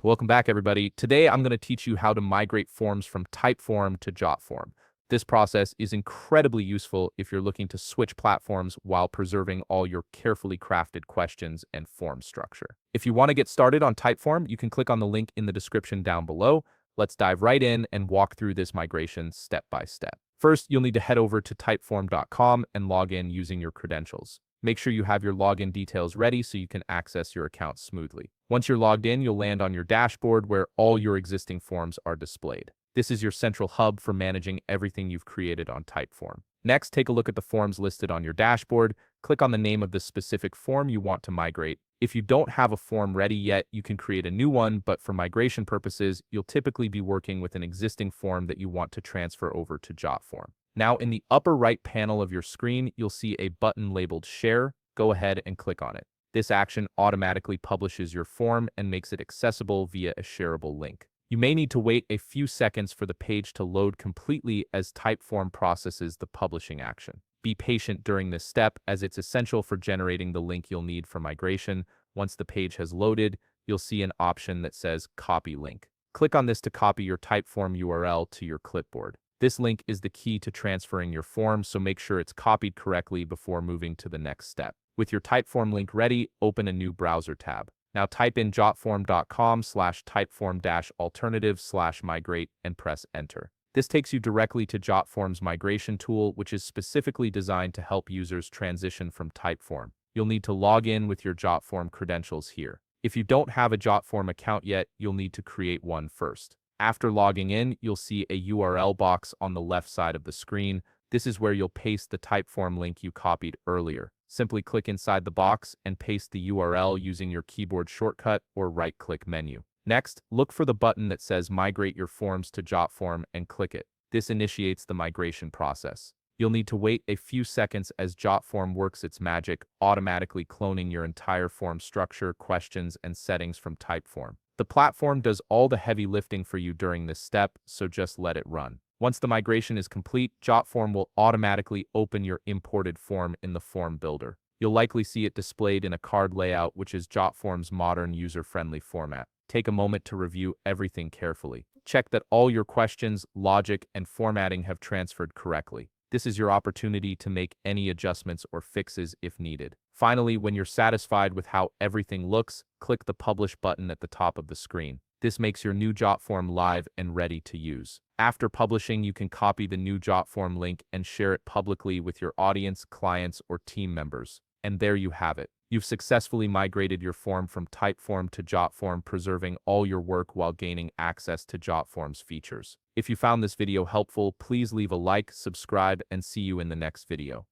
Welcome back, everybody. Today, I'm going to teach you how to migrate forms from Typeform to Jotform. This process is incredibly useful if you're looking to switch platforms while preserving all your carefully crafted questions and form structure. If you want to get started on Typeform, you can click on the link in the description down below. Let's dive right in and walk through this migration step by step. First, you'll need to head over to typeform.com and log in using your credentials. Make sure you have your login details ready so you can access your account smoothly. Once you're logged in, you'll land on your dashboard where all your existing forms are displayed. This is your central hub for managing everything you've created on Typeform. Next, take a look at the forms listed on your dashboard. Click on the name of the specific form you want to migrate. If you don't have a form ready yet, you can create a new one, but for migration purposes, you'll typically be working with an existing form that you want to transfer over to Jotform. Now, in the upper right panel of your screen, you'll see a button labeled Share. Go ahead and click on it. This action automatically publishes your form and makes it accessible via a shareable link. You may need to wait a few seconds for the page to load completely as Typeform processes the publishing action. Be patient during this step as it's essential for generating the link you'll need for migration. Once the page has loaded, you'll see an option that says Copy Link. Click on this to copy your Typeform URL to your clipboard. This link is the key to transferring your form, so make sure it's copied correctly before moving to the next step. With your Typeform link ready, open a new browser tab. Now type in jotform.com/typeform-alternative/migrate and press enter. This takes you directly to Jotform's migration tool, which is specifically designed to help users transition from Typeform. You'll need to log in with your Jotform credentials here. If you don't have a Jotform account yet, you'll need to create one first. After logging in, you'll see a URL box on the left side of the screen. This is where you'll paste the Typeform link you copied earlier. Simply click inside the box and paste the URL using your keyboard shortcut or right-click menu. Next, look for the button that says Migrate your forms to Jotform and click it. This initiates the migration process. You'll need to wait a few seconds as Jotform works its magic, automatically cloning your entire form structure, questions, and settings from Typeform. The platform does all the heavy lifting for you during this step, so just let it run. Once the migration is complete, Jotform will automatically open your imported form in the form builder. You'll likely see it displayed in a card layout, which is Jotform's modern user-friendly format. Take a moment to review everything carefully. Check that all your questions, logic, and formatting have transferred correctly. This is your opportunity to make any adjustments or fixes if needed. Finally, when you're satisfied with how everything looks, click the Publish button at the top of the screen. This makes your new Jotform live and ready to use. After publishing, you can copy the new Jotform link and share it publicly with your audience, clients, or team members. And there you have it. You've successfully migrated your form from Typeform to Jotform, preserving all your work while gaining access to Jotform's features. If you found this video helpful, please leave a like, subscribe, and see you in the next video.